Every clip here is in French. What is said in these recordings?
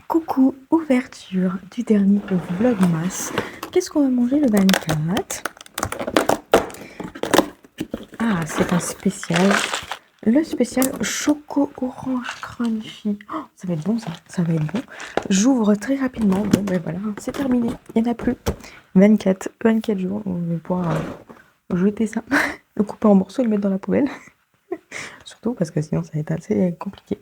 Coucou, ouverture du dernier Vlogmas. Qu'est-ce qu'on va manger le 24? Ah, c'est un spécial. Le spécial Choco Orange Crunchy. Oh, ça va être bon ça, ça va être bon. J'ouvre très rapidement. Bon, ben voilà, c'est terminé. Il n'y en a plus. 24 jours, on va pouvoir jeter ça. Le couper en morceaux et le mettre dans la poubelle. Surtout parce que sinon ça va être assez compliqué.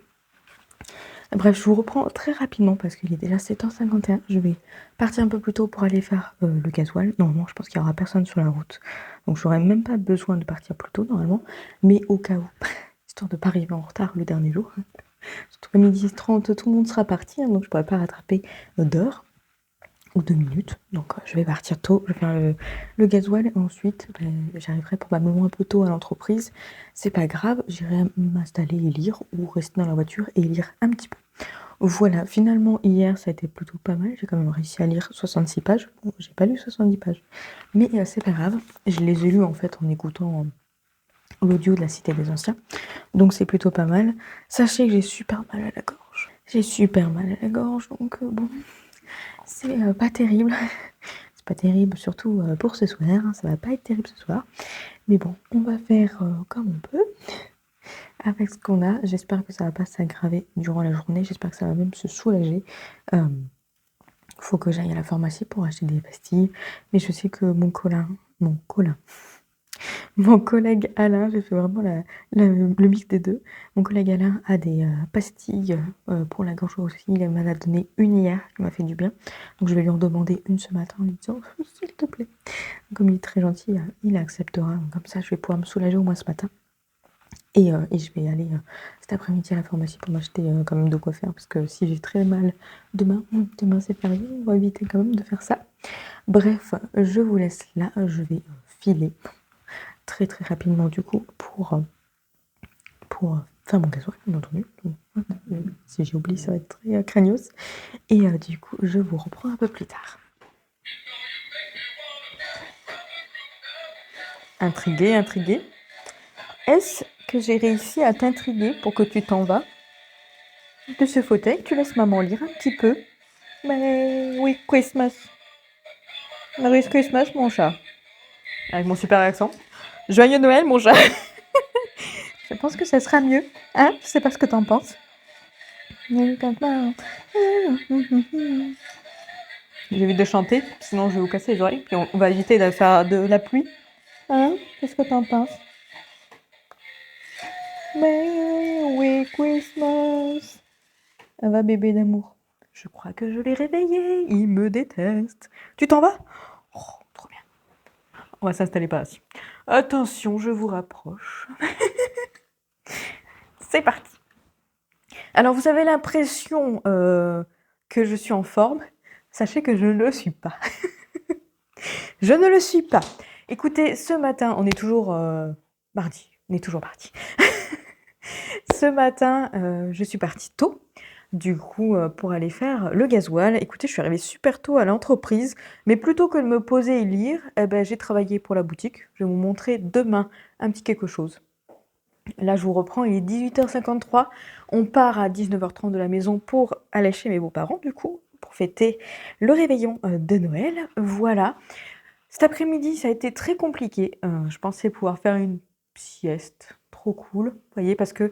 Bref, je vous reprends très rapidement parce qu'il est déjà 7h51. Je vais partir un peu plus tôt pour aller faire le gasoil. Normalement, je pense qu'il n'y aura personne sur la route. Donc, j'aurai même pas besoin de partir plus tôt, normalement. Mais au cas où, histoire de ne pas arriver en retard le dernier jour. Surtout à 12h30, tout le monde sera parti. Hein, donc, je ne pourrai pas rattraper d'heures ou de minutes. Donc, je vais partir tôt. Je vais faire le gasoil. Et ensuite, j'arriverai probablement un peu tôt à l'entreprise. C'est pas grave. J'irai m'installer et lire ou rester dans la voiture et lire un petit peu. Voilà, finalement, hier, ça a été plutôt pas mal. J'ai quand même réussi à lire 66 pages. Bon, j'ai pas lu 70 pages. Mais c'est pas grave. Je les ai lus, en fait, en écoutant l'audio de la Cité des Anciens. Donc, c'est plutôt pas mal. Sachez que j'ai super mal à la gorge. J'ai super mal à la gorge. Donc, bon, c'est pas terrible. C'est pas terrible, surtout pour ce soir. Hein. Ça va pas être terrible ce soir. Mais bon, on va faire comme on peut. Avec ce qu'on a, j'espère que ça va pas s'aggraver durant la journée, j'espère que ça va même se soulager. Faut que j'aille à la pharmacie pour acheter des pastilles, mais je sais que mon collègue Alain, j'ai fait vraiment le mix des deux. Mon collègue Alain a des pastilles pour la gorge aussi, il m'en a donné une hier qui m'a fait du bien, donc je vais lui en demander une ce matin en lui disant s'il te plaît. Comme il est très gentil, il acceptera, comme ça je vais pouvoir me soulager au moins ce matin. Et je vais aller cet après-midi à la pharmacie pour m'acheter quand même de quoi faire. Parce que si j'ai très mal demain c'est férié, on va éviter quand même de faire ça. Bref, je vous laisse là. Je vais filer très très rapidement du coup pour faire mon gasoil, bien entendu. Si j'ai oublié, ça va être très craignos. Et du coup, je vous reprends un peu plus tard. Intrigué. Est-ce que j'ai réussi à t'intriguer pour que tu t'en vas de ce fauteuil? Tu laisses maman lire un petit peu. Merry Christmas. Merry Christmas, mon chat. Avec mon super accent. Joyeux Noël, mon chat. Je pense que ça sera mieux. Hein? Je sais pas ce que t'en penses. J'évite de chanter, sinon je vais vous casser les oreilles. Puis on va éviter de faire de la pluie. Hein? Qu'est-ce que t'en penses? Merry Christmas. Ça va, bébé d'amour? Je crois que je l'ai réveillé. Il me déteste. Tu t'en vas? Oh, trop bien. On va s'installer par ici. Attention, je vous rapproche. C'est parti. Alors, vous avez l'impression que je suis en forme. Sachez que je ne le suis pas. Je ne le suis pas. Écoutez, ce matin, on est toujours mardi. On est toujours mardi. Ce matin, je suis partie tôt. Du coup, pour aller faire le gasoil. Écoutez, je suis arrivée super tôt à l'entreprise, mais plutôt que de me poser et lire, j'ai travaillé pour la boutique. Je vais vous montrer demain un petit quelque chose. Là, je vous reprends, il est 18h53. On part à 19h30 de la maison pour aller chez mes beaux-parents, du coup, pour fêter le réveillon de Noël. Voilà. Cet après-midi, ça a été très compliqué. Je pensais pouvoir faire une sieste. Trop cool, vous voyez, parce que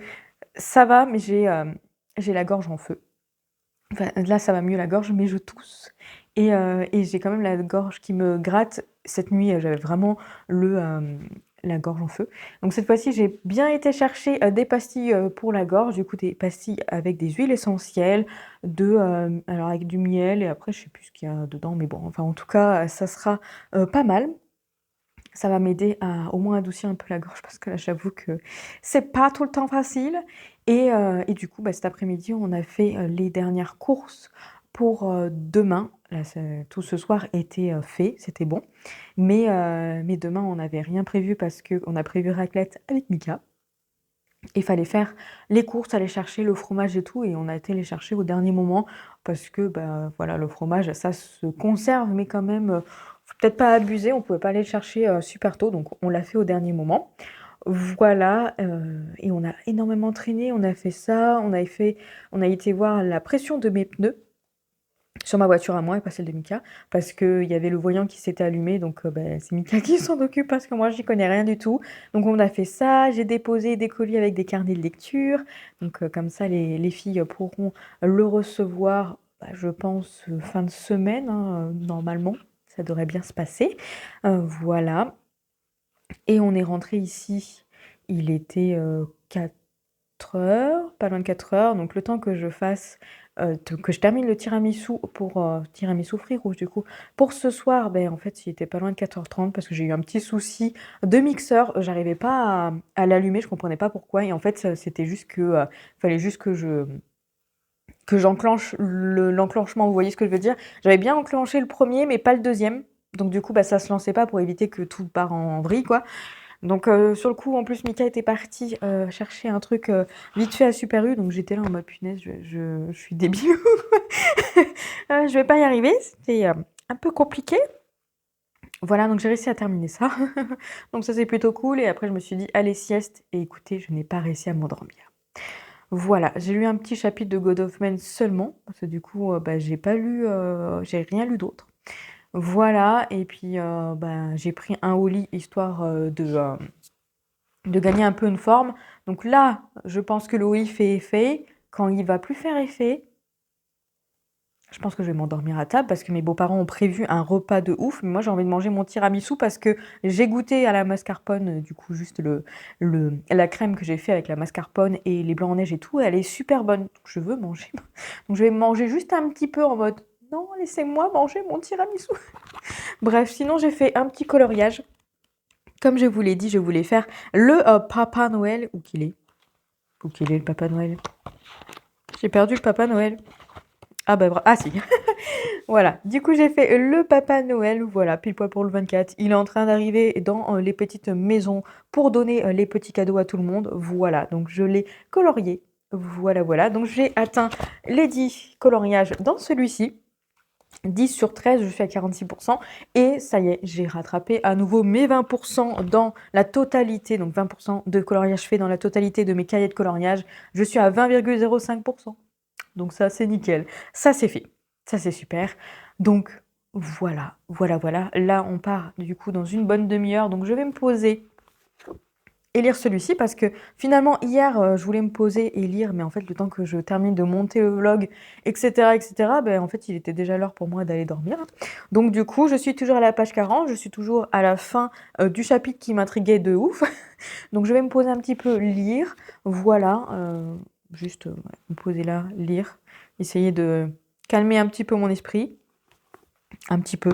ça va, mais j'ai la gorge en feu. Enfin, là, ça va mieux la gorge, mais je tousse. Et j'ai quand même la gorge qui me gratte. Cette nuit, j'avais vraiment la gorge en feu. Donc cette fois-ci, j'ai bien été chercher des pastilles pour la gorge. Du coup, des pastilles avec des huiles essentielles, alors avec du miel, et après, je sais plus ce qu'il y a dedans. Mais bon, enfin, en tout cas, ça sera pas mal. Ça va m'aider à au moins adoucir un peu la gorge parce que là, j'avoue que c'est pas tout le temps facile. Et du coup, cet après-midi, on a fait les dernières courses pour demain. Là, tout ce soir était fait, c'était bon. Mais demain, on n'avait rien prévu parce qu'on a prévu raclette avec Mika. Il fallait faire les courses, aller chercher le fromage et tout, et on a été les chercher au dernier moment parce que voilà, le fromage, ça se conserve, mais quand même, faut peut-être pas abuser, on pouvait pas aller le chercher super tôt, donc on l'a fait au dernier moment. Voilà, et on a énormément traîné, on a fait ça, on a été voir la pression de mes pneus sur ma voiture à moi et pas celle de Mika, parce qu'il y avait le voyant qui s'était allumé, donc c'est Mika qui s'en occupe parce que moi j'y connais rien du tout. Donc on a fait ça, j'ai déposé des colis avec des carnets de lecture, donc comme ça les filles pourront le recevoir, je pense, fin de semaine, hein, normalement, ça devrait bien se passer. Voilà, et on est rentré ici, il était 4 heures, pas loin de 4 heures, donc le temps que je fasse, que je termine le tiramisu pour tiramisu fruits rouges du coup, pour ce soir, ben en fait il était pas loin de 4h30 parce que j'ai eu un petit souci de mixeur, j'arrivais pas à l'allumer, je comprenais pas pourquoi, et en fait c'était juste que fallait juste que j'enclenche l'enclenchement, vous voyez ce que je veux dire? J'avais bien enclenché le premier mais pas le deuxième, donc du coup bah ça se lançait pas pour éviter que tout part en vrille quoi. Donc sur le coup, en plus, Mika était partie chercher un truc vite fait à Super U, donc j'étais là en mode punaise, je suis débile. Je vais pas y arriver, c'était un peu compliqué. Voilà, donc j'ai réussi à terminer ça. Donc ça c'est plutôt cool. Et après je me suis dit, allez sieste. Et écoutez, je n'ai pas réussi à m'endormir. Voilà, j'ai lu un petit chapitre de God of Man seulement, parce que du coup, j'ai pas lu, j'ai rien lu d'autre. Voilà, et puis j'ai pris un au lit histoire de gagner un peu une forme. Donc là, je pense que l'OI fait effet. Quand il va plus faire effet, je pense que je vais m'endormir à table parce que mes beaux-parents ont prévu un repas de ouf. Mais moi, j'ai envie de manger mon tiramisu parce que j'ai goûté à la mascarpone, du coup, juste la crème que j'ai fait avec la mascarpone et les blancs en neige et tout, elle est super bonne. Donc, je veux manger. Donc, je vais manger juste un petit peu en mode non, laissez-moi manger mon tiramisu. Bref, sinon, j'ai fait un petit coloriage. Comme je vous l'ai dit, je voulais faire le Papa Noël. Où qu'il est? Où qu'il est le Papa Noël? J'ai perdu le Papa Noël. Ah bah ah si. Voilà. Du coup j'ai fait le Papa Noël. Voilà, pile poil pour le 24. Il est en train d'arriver dans les petites maisons pour donner les petits cadeaux à tout le monde. Voilà. Donc je l'ai colorié. Voilà, voilà. Donc j'ai atteint les 10 coloriages dans celui-ci. 10 sur 13, je suis à 46%. Et ça y est, j'ai rattrapé à nouveau mes 20% dans la totalité. Donc 20% de coloriage fait dans la totalité de mes cahiers de coloriage. Je suis à 20,05%. Donc ça, c'est nickel. Ça, c'est fait. Ça, c'est super. Donc voilà, voilà, voilà. Là, on part du coup dans une bonne demi-heure. Donc je vais me poser et lire celui-ci parce que finalement hier je voulais me poser et lire, mais en fait le temps que je termine de monter le vlog, etc., ben en fait il était déjà l'heure pour moi d'aller dormir. Donc du coup je suis toujours à la page 40, je suis toujours à la fin du chapitre qui m'intriguait de ouf. Donc je vais me poser un petit peu, lire, voilà, juste voilà, me poser là, lire, essayer de calmer un petit peu mon esprit, un petit peu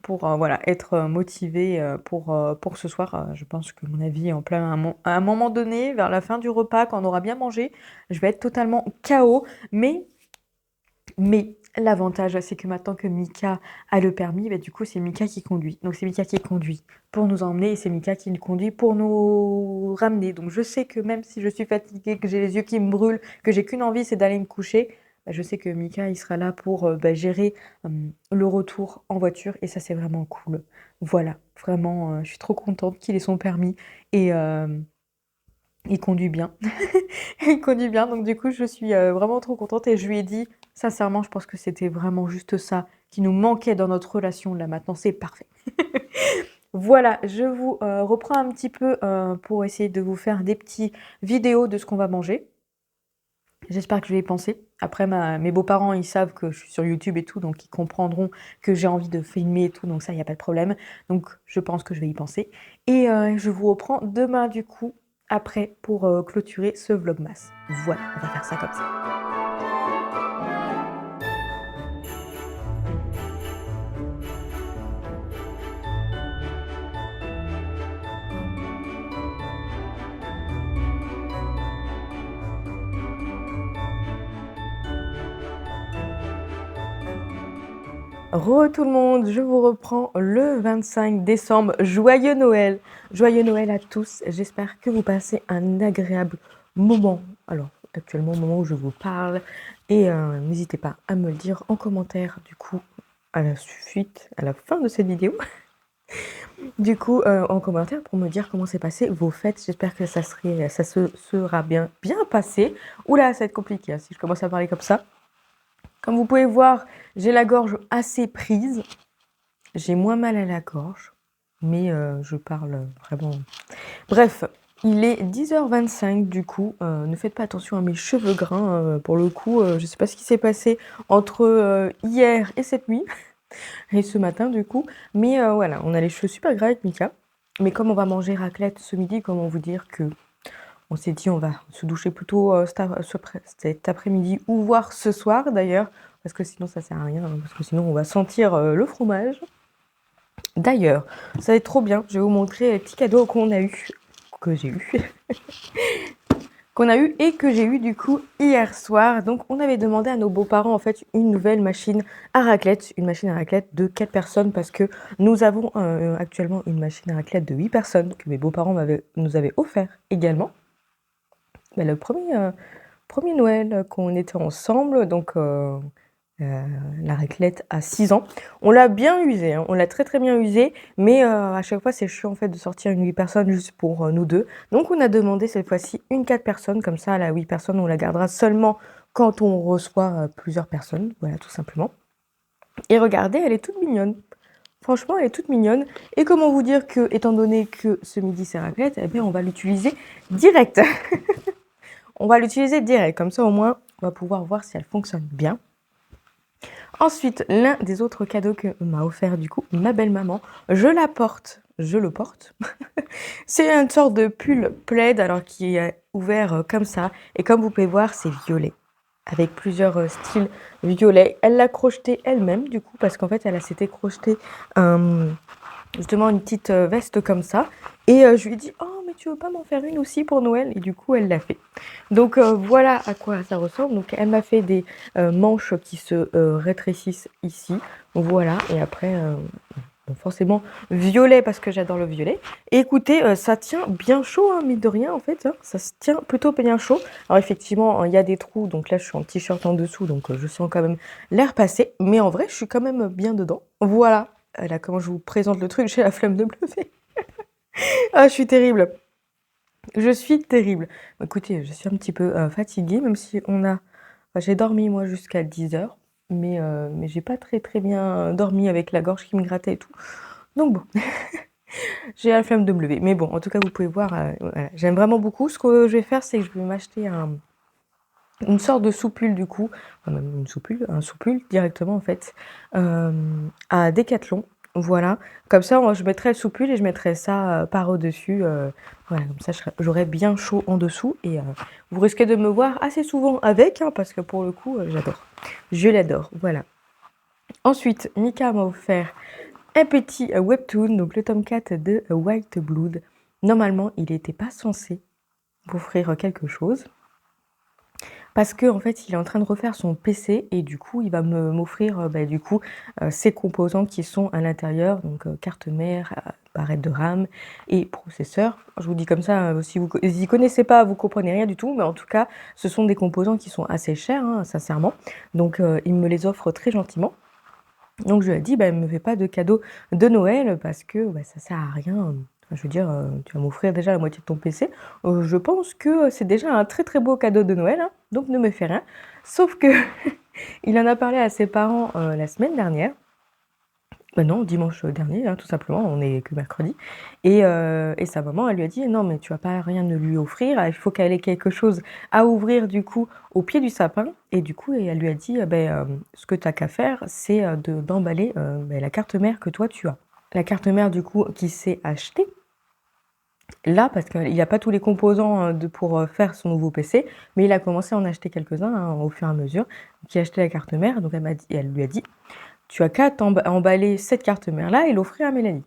pour voilà, être motivée pour ce soir. Je pense que mon avis, en plein à un moment donné, vers la fin du repas, quand on aura bien mangé, je vais être totalement KO. Mais l'avantage, c'est que maintenant que Mika a le permis, bah, du coup, c'est Mika qui conduit. Donc c'est Mika qui conduit pour nous emmener et c'est Mika qui le conduit pour nous ramener. Donc je sais que même si je suis fatiguée, que j'ai les yeux qui me brûlent, que j'ai qu'une envie, c'est d'aller me coucher, bah, je sais que Mika, il sera là pour gérer le retour en voiture et ça, c'est vraiment cool. Voilà, vraiment, je suis trop contente qu'il ait son permis et il conduit bien. Il conduit bien, donc du coup, je suis vraiment trop contente et je lui ai dit, sincèrement, je pense que c'était vraiment juste ça qui nous manquait dans notre relation. Là, maintenant, c'est parfait. Voilà, je vous reprends un petit peu pour essayer de vous faire des petites vidéos de ce qu'on va manger. J'espère que je vais y penser. Après, mes beaux-parents, ils savent que je suis sur YouTube et tout, donc ils comprendront que j'ai envie de filmer et tout, donc ça, il n'y a pas de problème. Donc, je pense que je vais y penser. Et je vous reprends demain, du coup, après, pour clôturer ce vlogmas. Voilà, on va faire ça comme ça. Re tout le monde, je vous reprends le 25 décembre. Joyeux Noël! Joyeux Noël à tous. J'espère que vous passez un agréable moment. Alors, actuellement, au moment où je vous parle. Et n'hésitez pas à me le dire en commentaire, du coup, à la suite, à la fin de cette vidéo. Du coup, en commentaire pour me dire comment s'est passé vos fêtes. J'espère que ça se sera bien passé. Ouh là, ça va être compliqué, hein, si je commence à parler comme ça. Comme vous pouvez voir, j'ai la gorge assez prise. J'ai moins mal à la gorge, mais je parle vraiment. Bref, il est 10h25 du coup. Ne faites pas attention à mes cheveux gras. Pour le coup, je sais pas ce qui s'est passé entre hier et cette nuit. Et ce matin du coup. Mais voilà, on a les cheveux super gras avec Mika. Mais comme on va manger raclette ce midi, comment vous dire que on s'est dit on va se doucher plutôt cet après-midi ou voire ce soir d'ailleurs, parce que sinon ça sert à rien, hein, parce que sinon on va sentir le fromage. D'ailleurs, ça va être trop bien, je vais vous montrer les petits cadeaux qu'on a eu, que j'ai eu. Qu'on a eu et que j'ai eu du coup hier soir. Donc on avait demandé à nos beaux-parents en fait une nouvelle machine à raclette, une machine à raclette de 4 personnes parce que nous avons actuellement une machine à raclette de 8 personnes que mes beaux-parents nous avaient offert également. Mais le premier Noël qu'on était ensemble, donc la raclette à 6 ans. On l'a bien usée, hein, on l'a très très bien usée, mais à chaque fois c'est chiant en fait de sortir une 8 personnes juste pour nous deux. Donc on a demandé cette fois-ci une 4 personnes, comme ça la 8 personnes on la gardera seulement quand on reçoit plusieurs personnes, voilà tout simplement. Et regardez, elle est toute mignonne. Franchement, elle est toute mignonne. Et comment vous dire que, étant donné que ce midi c'est raclette, eh bien on va l'utiliser direct. On va l'utiliser direct, comme ça au moins on va pouvoir voir si elle fonctionne bien. Ensuite, l'un des autres cadeaux que m'a offert du coup ma belle-maman, je le porte. C'est une sorte de pull plaid, alors qui est ouvert comme ça. Et comme vous pouvez voir, c'est violet, avec plusieurs styles violets. Elle l'a crocheté elle-même du coup, parce qu'en fait, elle s'était crocheté justement une petite veste comme ça. Et je lui ai dit, oh mais tu veux pas m'en faire une aussi pour Noël? Et du coup, elle l'a fait. Donc voilà à quoi ça ressemble. Donc elle m'a fait des manches qui se rétrécissent ici. Voilà, et après, bon, forcément violet parce que j'adore le violet. Et écoutez, ça tient bien chaud, hein, mine de rien en fait. Hein, ça se tient plutôt bien chaud. Alors effectivement, il y a des trous, donc là je suis en t-shirt en dessous, donc je sens quand même l'air passer. Mais en vrai, je suis quand même bien dedans. Voilà. Là, comment je vous présente le truc, j'ai la flemme de me lever. Ah, je suis terrible. Je suis terrible. Écoutez, je suis un petit peu fatiguée, même si j'ai dormi moi jusqu'à 10h, mais j'ai pas très très bien dormi avec la gorge qui me grattait et tout. Donc bon, j'ai la flemme de me lever. Mais bon, en tout cas, vous pouvez voir, voilà, j'aime vraiment beaucoup. Ce que je vais faire, c'est que je vais m'acheter une sorte de soupule du coup, enfin, même un soupule directement en fait, à Decathlon. Voilà, comme ça moi, je mettrai le soupule et je mettrai ça par au-dessus. Voilà, comme ça j'aurai bien chaud en dessous et vous risquez de me voir assez souvent avec, hein, parce que pour le coup j'adore. Je l'adore, voilà. Ensuite, Mika m'a offert un petit webtoon, donc le tome 4 de White Blood. Normalement, il n'était pas censé m'offrir quelque chose. Parce que en fait, il est en train de refaire son PC et du coup, il va m'offrir ses composants qui sont à l'intérieur, donc carte mère, barrette de RAM et processeur. Je vous dis comme ça, si vous n'y connaissez pas, vous comprenez rien du tout, mais en tout cas, ce sont des composants qui sont assez chers, hein, sincèrement. Donc, il me les offre très gentiment. Donc, je lui ai dit, ne me fais pas de cadeau de Noël parce que ça sert à rien. Je veux dire, tu vas m'offrir déjà la moitié de ton PC. Je pense que c'est déjà un très très beau cadeau de Noël, hein, donc ne me fais rien. Sauf que il en a parlé à ses parents la semaine dernière. Non, dimanche dernier, hein, tout simplement, on n'est que mercredi. Et sa maman, elle lui a dit, non, mais tu vas pas rien de lui offrir, il faut qu'elle ait quelque chose à ouvrir du coup au pied du sapin. Et du coup, elle lui a dit, ce que tu as qu'à faire, c'est d'emballer la carte mère que toi tu as. La carte mère du coup qui s'est achetée là, parce qu'il n'a pas tous les composants pour faire son nouveau PC, mais il a commencé à en acheter quelques-uns hein, au fur et à mesure. Donc il a acheté la carte mère, donc elle lui a dit, tu as qu'à emballer cette carte mère-là et l'offrir à Mélanie.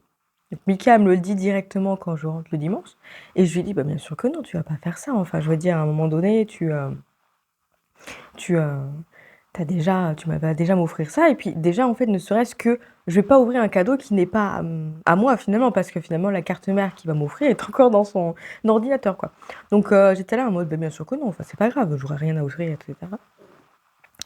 Donc Mika me le dit directement quand je rentre le dimanche, et je lui dis, bien sûr que non, tu vas pas faire ça. Enfin, je veux dire, à un moment donné, tu vas déjà m'offrir ça, et puis déjà, en fait, ne serait-ce que, je vais pas ouvrir un cadeau qui n'est pas à moi, finalement, parce que finalement, la carte mère qu'il va m'offrir est encore dans son ordinateur, quoi. Donc, j'étais là en mode, bien sûr que non, enfin, c'est pas grave, j'aurai rien à offrir, etc.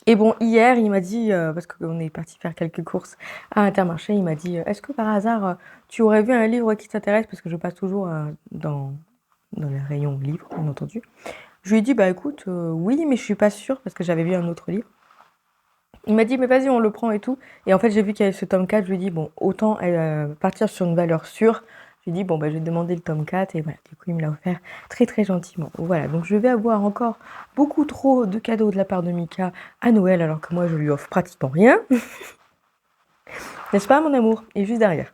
Et bon, hier, il m'a dit, parce qu'on est parti faire quelques courses à Intermarché, il m'a dit, est-ce que par hasard, tu aurais vu un livre qui t'intéresse? Parce que je passe toujours dans les rayons livres, bien entendu. Je lui ai dit, bah écoute, oui, mais je suis pas sûre parce que j'avais vu un autre livre. Il m'a dit, mais vas-y, on le prend et tout. Et en fait, j'ai vu qu'il y avait ce tome 4, je lui ai dit, bon, autant partir sur une valeur sûre. Je lui ai dit, bon, bah, je vais demander le tome 4 et voilà, du coup, il me l'a offert très très gentiment. Voilà, donc je vais avoir encore beaucoup trop de cadeaux de la part de Mika à Noël, alors que moi, je lui offre pratiquement rien. N'est-ce pas, mon amour? Et juste derrière.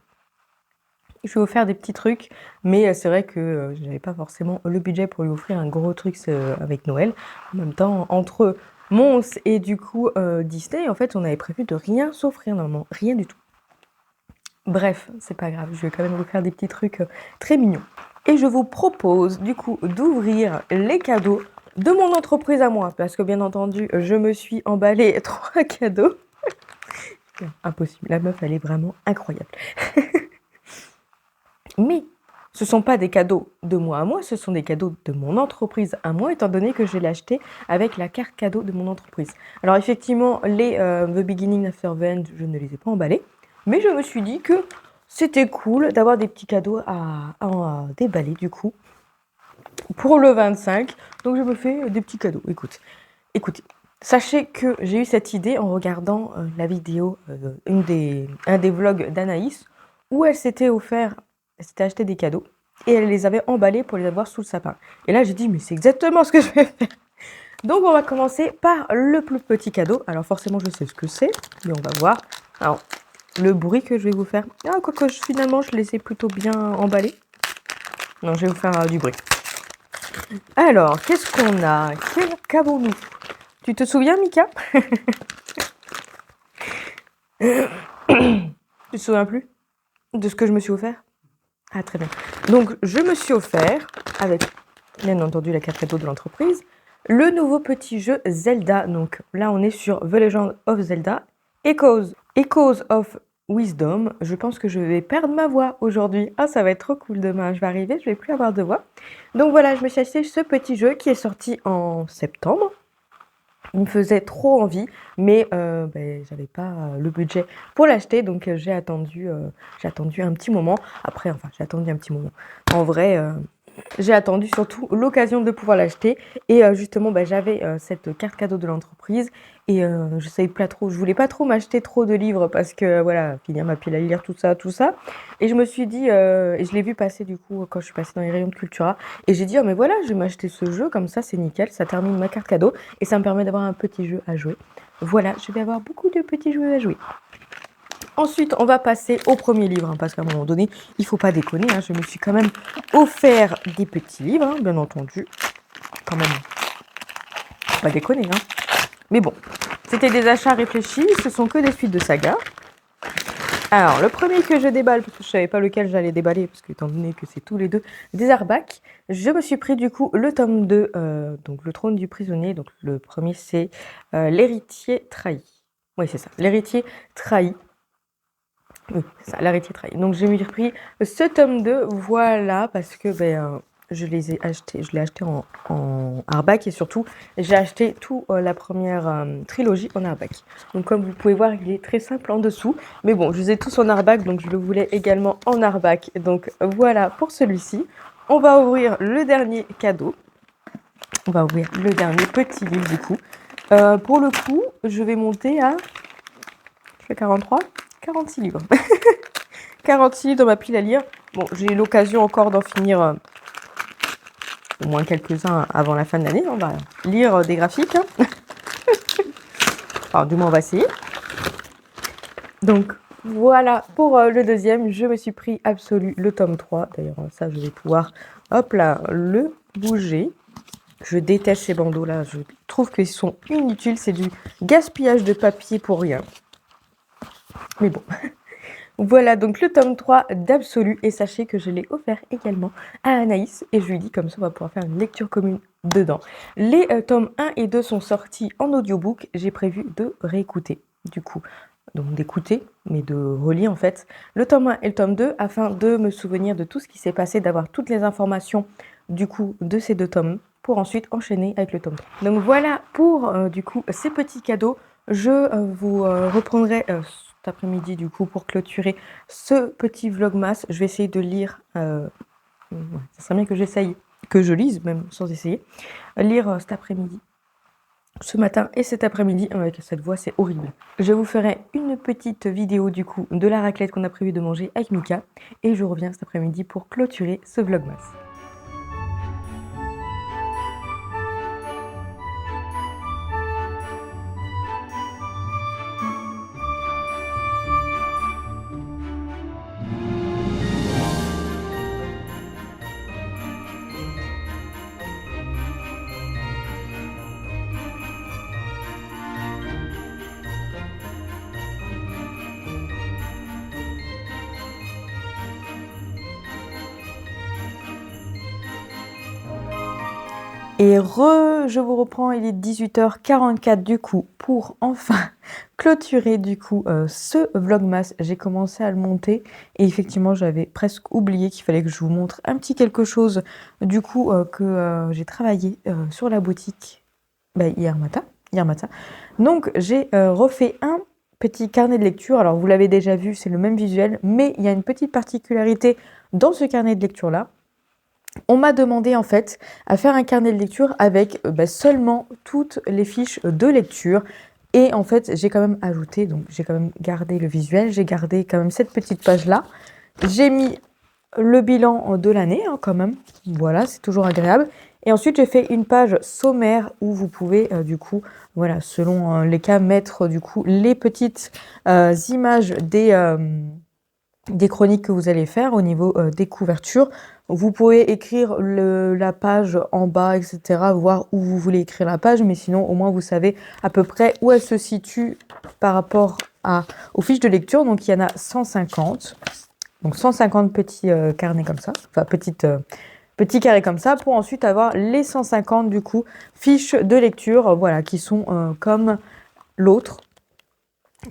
Je lui ai offert des petits trucs, mais c'est vrai que je n'avais pas forcément le budget pour lui offrir un gros truc avec Noël. En même temps, entre Mons et du coup Disney, en fait, on avait prévu de rien s'offrir, normalement, rien du tout. Bref, c'est pas grave, je vais quand même vous faire des petits trucs très mignons. Et je vous propose du coup d'ouvrir les cadeaux de mon entreprise à moi, parce que bien entendu, je me suis emballé 3 cadeaux. Impossible, la meuf, elle est vraiment incroyable. Mais ce ne sont pas des cadeaux de moi à moi, ce sont des cadeaux de mon entreprise à moi, étant donné que je l'ai acheté avec la carte cadeau de mon entreprise. Alors effectivement, les The Beginning After the End, je ne les ai pas emballés, mais je me suis dit que c'était cool d'avoir des petits cadeaux à déballer du coup pour le 25. Donc je me fais des petits cadeaux. Écoutez, sachez que j'ai eu cette idée en regardant la vidéo, un des vlogs d'Anaïs, où elle s'était acheté des cadeaux et elle les avait emballés pour les avoir sous le sapin. Et là, j'ai dit, mais c'est exactement ce que je vais faire. Donc, on va commencer par le plus petit cadeau. Alors, forcément, je sais ce que c'est, mais on va voir. Alors, le bruit que je vais vous faire. Ah, quoique finalement, je les ai plutôt bien emballés. Non, je vais vous faire du bruit. Alors, qu'est-ce qu'on a? Qu'avons-nous? Tu te souviens, Mika? Tu te souviens plus de ce que je me suis offert? Ah, très bien. Donc, je me suis offert, avec bien entendu la carte cadeau de l'entreprise, le nouveau petit jeu Zelda. Donc là, on est sur The Legend of Zelda, Echoes of Wisdom. Je pense que je vais perdre ma voix aujourd'hui. Ah, ça va être trop cool demain. Je vais arriver, je vais plus avoir de voix. Donc voilà, je me suis acheté ce petit jeu qui est sorti en septembre. Il me faisait trop envie, mais j'avais pas le budget pour l'acheter, donc j'ai attendu un petit moment. Après, enfin, j'ai attendu un petit moment. En vrai, j'ai attendu surtout l'occasion de pouvoir l'acheter. Et justement, j'avais cette carte cadeau de l'entreprise. Et je savais pas trop, je voulais pas trop m'acheter trop de livres parce que voilà, finir ma pile à lire, tout ça. Et je me suis dit, et je l'ai vu passer du coup quand je suis passée dans les rayons de Cultura. Et j'ai dit, oh mais voilà, je vais m'acheter ce jeu, comme ça c'est nickel, ça termine ma carte cadeau. Et ça me permet d'avoir un petit jeu à jouer. Voilà, je vais avoir beaucoup de petits jeux à jouer. Ensuite, on va passer au premier livre, parce qu'à un moment donné, il ne faut pas déconner. Je me suis quand même offert des petits livres, bien entendu. Quand même, faut pas déconner. Mais bon, c'était des achats réfléchis, ce sont que des suites de saga. Alors, le premier que je déballe, parce que je ne savais pas lequel j'allais déballer, parce que étant donné que c'est tous les deux des Arbac, je me suis pris du coup le tome 2, donc le trône du prisonnier. Donc le premier, c'est l'héritier trahi. Oui, c'est ça, l'héritier trahi. Oui, c'est ça, l'héritier trahi. Donc j'ai repris ce tome 2, voilà, parce que je l'ai acheté en hardback et surtout j'ai acheté tout la première trilogie en hardback. Donc comme vous pouvez voir, il est très simple en dessous, mais bon, je les ai tous en hardback, donc je le voulais également en hardback. Donc voilà pour celui-ci. On va ouvrir le dernier cadeau. On va ouvrir le dernier petit livre du coup. Pour le coup, je vais monter à 46 livres. 46 livres dans ma pile à lire. Bon, j'ai eu l'occasion encore d'en finir au moins quelques-uns avant la fin de l'année. On va lire des graphiques. Alors, du moins, on va essayer. Donc, voilà pour le deuxième. Je me suis pris Absolu, le tome 3. D'ailleurs, ça, je vais pouvoir, hop là, le bouger. Je déteste ces bandeaux-là. Je trouve qu'ils sont inutiles. C'est du gaspillage de papier pour rien. Mais bon. Voilà donc le tome 3 d'Absolu et sachez que je l'ai offert également à Anaïs et je lui dis comme ça on va pouvoir faire une lecture commune dedans. Les tomes 1 et 2 sont sortis en audiobook, j'ai prévu de réécouter du coup. Donc d'écouter, mais de relire en fait le tome 1 et le tome 2 afin de me souvenir de tout ce qui s'est passé, d'avoir toutes les informations du coup de ces deux tomes pour ensuite enchaîner avec le tome 3. Donc voilà pour du coup ces petits cadeaux. Je vous reprendrai cet après-midi du coup pour clôturer ce petit vlogmas. Je vais essayer de lire, ça serait bien que j'essaye, que je lise même sans essayer, lire cet après-midi, ce matin et cet après-midi. Avec cette voix c'est horrible. Je vous ferai une petite vidéo du coup de la raclette qu'on a prévu de manger avec Mika et je reviens cet après-midi pour clôturer ce vlogmas. Et je vous reprends, il est 18h44 du coup, pour enfin clôturer du coup ce vlogmas. J'ai commencé à le monter et effectivement j'avais presque oublié qu'il fallait que je vous montre un petit quelque chose du coup que j'ai travaillé sur la boutique hier matin. Donc j'ai refait un petit carnet de lecture. Alors vous l'avez déjà vu, c'est le même visuel, mais il y a une petite particularité dans ce carnet de lecture là. On m'a demandé en fait à faire un carnet de lecture avec seulement toutes les fiches de lecture. Et en fait, j'ai quand même ajouté, donc j'ai quand même gardé le visuel, j'ai gardé quand même cette petite page-là. J'ai mis le bilan de l'année quand même, voilà, c'est toujours agréable. Et ensuite, j'ai fait une page sommaire où vous pouvez du coup, voilà, selon les cas, mettre du coup les petites images des chroniques que vous allez faire au niveau des couvertures. Vous pouvez écrire la page en bas, etc., voir où vous voulez écrire la page, mais sinon, au moins, vous savez à peu près où elle se situe par rapport aux fiches de lecture. Donc, il y en a 150. Donc, 150 petits carnets comme ça, enfin, petits carrés comme ça, pour ensuite avoir les 150, du coup, fiches de lecture, voilà, qui sont comme l'autre,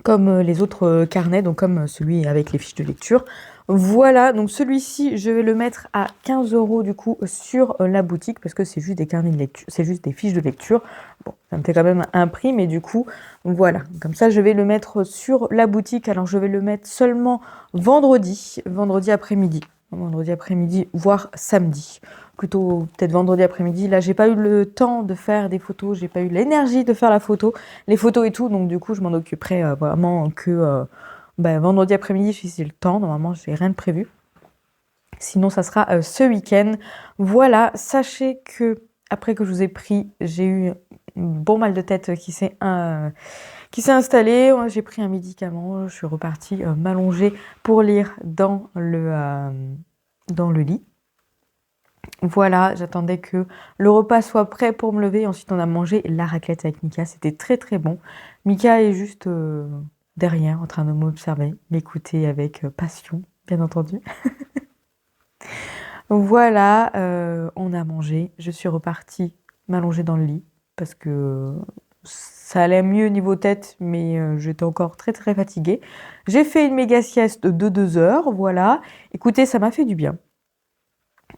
comme les autres carnets, donc comme celui avec les fiches de lecture. Voilà, donc celui-ci, je vais le mettre à 15 € du coup sur la boutique parce que c'est juste des carnets de lecture, c'est juste des fiches de lecture. Bon, ça me fait quand même un prix, mais du coup, voilà. Comme ça, je vais le mettre sur la boutique. Alors, je vais le mettre seulement vendredi après-midi. Vendredi après-midi, voire samedi. Plutôt peut-être vendredi après-midi. Là, j'ai pas eu le temps de faire des photos, j'ai pas eu l'énergie de faire les photos et tout. Donc, du coup, je m'en occuperai vraiment que vendredi après-midi, si j'ai le temps. Normalement, j'ai rien de prévu. Sinon, ça sera ce week-end. Voilà, sachez que après que je vous ai pris, j'ai eu un bon mal de tête qui s'est installé. J'ai pris un médicament. Je suis repartie m'allonger pour lire dans le lit. Voilà, j'attendais que le repas soit prêt pour me lever. Ensuite, on a mangé la raclette avec Mika. C'était très très bon. Mika est juste derrière, en train de m'observer, m'écouter avec passion, bien entendu. Voilà, on a mangé. Je suis repartie m'allonger dans le lit parce que ça allait mieux niveau tête, mais j'étais encore très très fatiguée. J'ai fait une méga sieste de 2 heures, voilà. Écoutez, ça m'a fait du bien.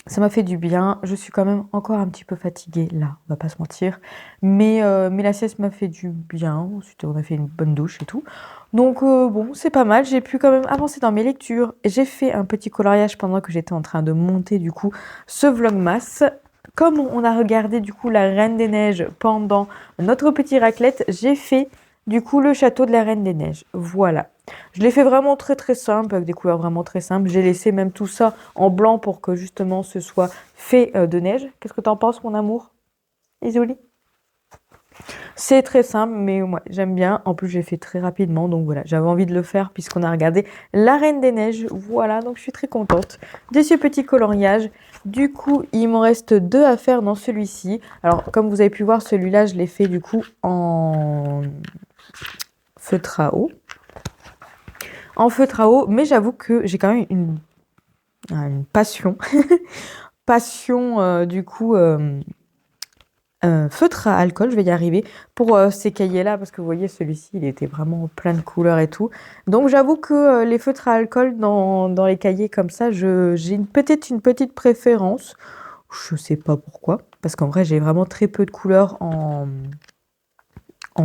Ça m'a fait du bien. Je suis quand même encore un petit peu fatiguée là, on va pas se mentir. Mais la sieste m'a fait du bien. Ensuite, on a fait une bonne douche et tout. Donc bon, c'est pas mal. J'ai pu quand même avancer dans mes lectures. J'ai fait un petit coloriage pendant que j'étais en train de monter du coup ce vlogmas. Comme on a regardé du coup la Reine des Neiges pendant notre petit raclette, j'ai fait du coup le château de la Reine des Neiges. Voilà. Je l'ai fait vraiment très très simple, avec des couleurs vraiment très simples. J'ai laissé même tout ça en blanc pour que justement ce soit fait de neige. Qu'est-ce que t'en penses, mon amour? Isolé? C'est très simple, mais moi j'aime bien. En plus, j'ai fait très rapidement, donc voilà, j'avais envie de le faire puisqu'on a regardé La Reine des Neiges. Voilà, donc je suis très contente de ce petit coloriage. Du coup, il m'en reste 2 à faire dans celui-ci. Alors, comme vous avez pu voir, celui-là, je l'ai fait du coup en feutre à eau. En feutre à eau, mais j'avoue que j'ai quand même une passion. Du coup, feutre à alcool, je vais y arriver, pour ces cahiers-là, parce que vous voyez, celui-ci, il était vraiment plein de couleurs et tout. Donc j'avoue que les feutres à alcool dans les cahiers comme ça, j'ai peut-être une petite préférence. Je sais pas pourquoi, parce qu'en vrai, j'ai vraiment très peu de couleurs en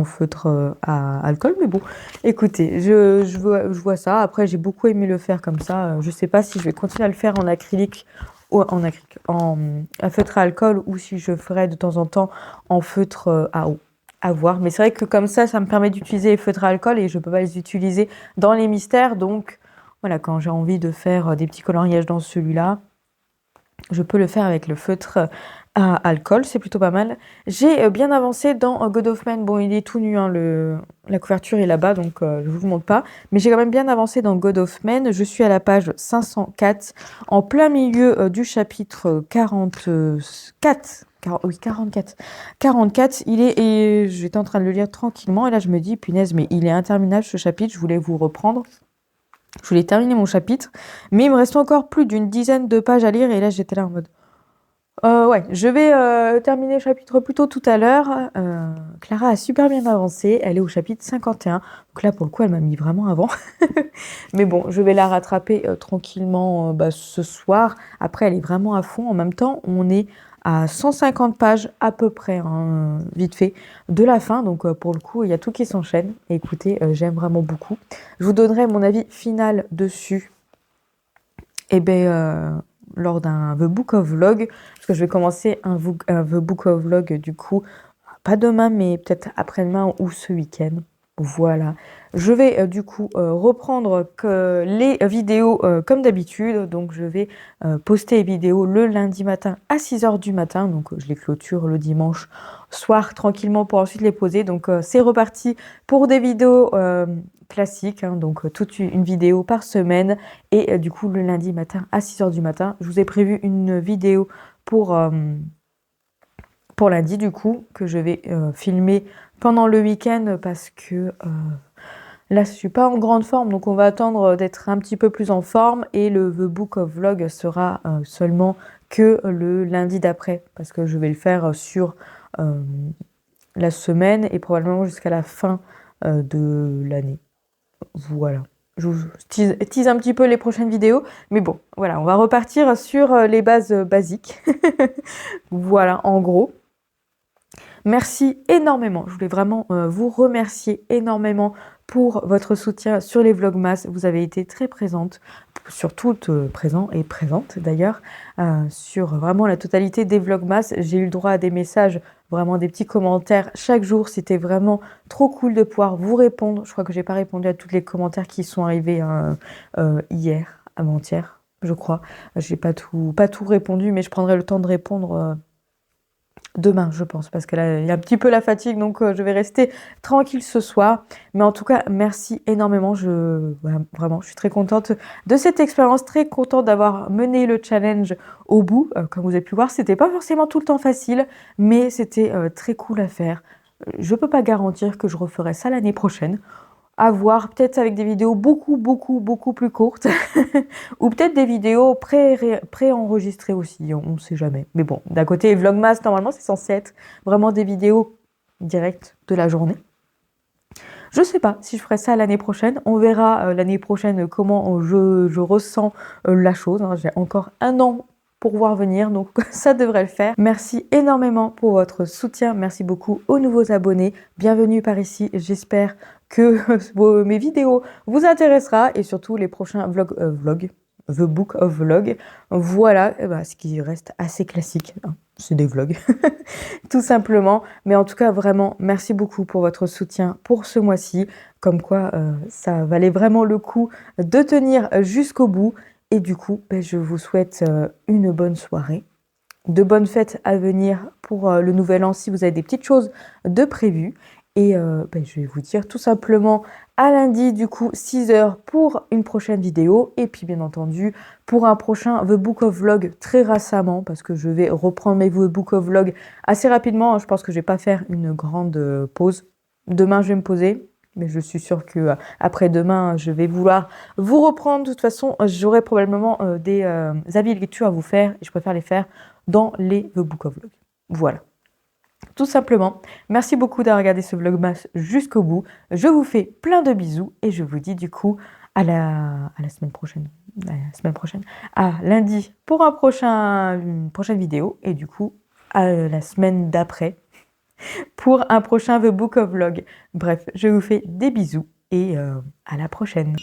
feutre à alcool, mais bon, écoutez, je vois ça. Après, j'ai beaucoup aimé le faire comme ça. Je sais pas si je vais continuer à le faire en acrylique ou en acrylique, à feutre à alcool ou si je ferai de temps en temps en feutre à eau. À voir. Mais c'est vrai que comme ça me permet d'utiliser les feutres à alcool et je peux pas les utiliser dans les mystères. Donc, voilà, quand j'ai envie de faire des petits coloriages dans celui-là, je peux le faire avec le feutre à alcool, c'est plutôt pas mal. J'ai bien avancé dans God of Man. Bon, il est tout nu, hein, la couverture est là-bas, donc je vous montre pas. Mais j'ai quand même bien avancé dans God of Man. Je suis à la page 504, en plein milieu du chapitre 44. Oui, 44. 44, et j'étais en train de le lire tranquillement, et là je me dis, punaise, mais il est interminable ce chapitre, je voulais vous reprendre. Je voulais terminer mon chapitre, mais il me reste encore plus d'une dizaine de pages à lire, et là j'étais là en mode... ouais, je vais terminer le chapitre plus tôt tout à l'heure. Clara a super bien avancé, elle est au chapitre 51, donc là pour le coup elle m'a mis vraiment avant. Mais bon, je vais la rattraper tranquillement ce soir. Après elle est vraiment à fond, en même temps on est à 150 pages à peu près, hein, vite fait, de la fin, donc pour le coup il y a tout qui s'enchaîne. Et écoutez, j'aime vraiment beaucoup. Je vous donnerai mon avis final dessus, et lors d'un The Book of Vlog, parce que je vais commencer un The Book of Vlog du coup, pas demain, mais peut-être après-demain ou ce week-end. Voilà. Je vais du coup reprendre les vidéos comme d'habitude. Donc je vais poster les vidéos le lundi matin à 6h du matin. Donc je les clôture le dimanche soir tranquillement pour ensuite les poser. Donc c'est reparti pour des vidéos classiques. Hein, donc toute une vidéo par semaine. Et du coup le lundi matin à 6h du matin, je vous ai prévu une vidéo pour lundi du coup, que je vais filmer pendant le week-end parce que là je suis pas en grande forme, donc on va attendre d'être un petit peu plus en forme, et le The Book of Vlog sera seulement que le lundi d'après, parce que je vais le faire sur la semaine et probablement jusqu'à la fin de l'année. Voilà. Je vous tease un petit peu les prochaines vidéos, mais bon, voilà, on va repartir sur les bases basiques. Voilà, en gros. Merci énormément. Je voulais vraiment vous remercier énormément pour votre soutien sur les Vlogmas. Vous avez été très présente, surtout présent et présente d'ailleurs, sur vraiment la totalité des Vlogmas. J'ai eu le droit à des messages, vraiment des petits commentaires chaque jour. C'était vraiment trop cool de pouvoir vous répondre. Je crois que j'ai pas répondu à tous les commentaires qui sont arrivés hier, avant-hier, je crois. J'ai pas tout répondu, mais je prendrai le temps de répondre demain, je pense, parce que là, il y a un petit peu la fatigue, donc je vais rester tranquille ce soir. Mais en tout cas, merci énormément. Voilà, vraiment, je suis très contente de cette expérience, très contente d'avoir mené le challenge au bout. Comme vous avez pu voir, c'était pas forcément tout le temps facile, mais c'était très cool à faire. Je peux pas garantir que je referai ça l'année prochaine. À voir, peut-être avec des vidéos beaucoup plus courtes, ou peut-être des vidéos pré-enregistrées aussi, on ne sait jamais. Mais bon, d'un côté, Vlogmas, normalement, c'est censé être vraiment des vidéos directes de la journée. Je sais pas si je ferai ça l'année prochaine. On verra l'année prochaine comment je ressens la chose. Hein. J'ai encore un an pour voir venir, donc ça devrait le faire. Merci énormément pour votre soutien. Merci beaucoup aux nouveaux abonnés. Bienvenue par ici. J'espère que mes vidéos vous intéressera, et surtout les prochains vlogs, The Book of Vlog. Voilà, ce qui reste assez classique. Hein. C'est des vlogs, tout simplement. Mais en tout cas, vraiment, merci beaucoup pour votre soutien pour ce mois-ci. Comme quoi, ça valait vraiment le coup de tenir jusqu'au bout. Et du coup, je vous souhaite une bonne soirée, de bonnes fêtes à venir pour le nouvel an si vous avez des petites choses de prévues. Et je vais vous dire tout simplement à lundi, du coup, 6h pour une prochaine vidéo. Et puis, bien entendu, pour un prochain The Book of Vlog très récemment, parce que je vais reprendre mes The Book of Vlog assez rapidement. Je pense que je vais pas faire une grande pause. Demain, je vais me poser. Mais je suis sûre que après-demain, je vais vouloir vous reprendre. De toute façon, j'aurai probablement des avis de lecture à vous faire. Et je préfère les faire dans les The Book of Vlog. Voilà. Tout simplement. Merci beaucoup d'avoir regardé ce Vlogmas jusqu'au bout. Je vous fais plein de bisous et je vous dis du coup à la semaine prochaine. À la semaine prochaine. À lundi pour une prochaine vidéo. Et du coup, à la semaine d'après pour un prochain The Book of Vlog. Bref, je vous fais des bisous et à la prochaine.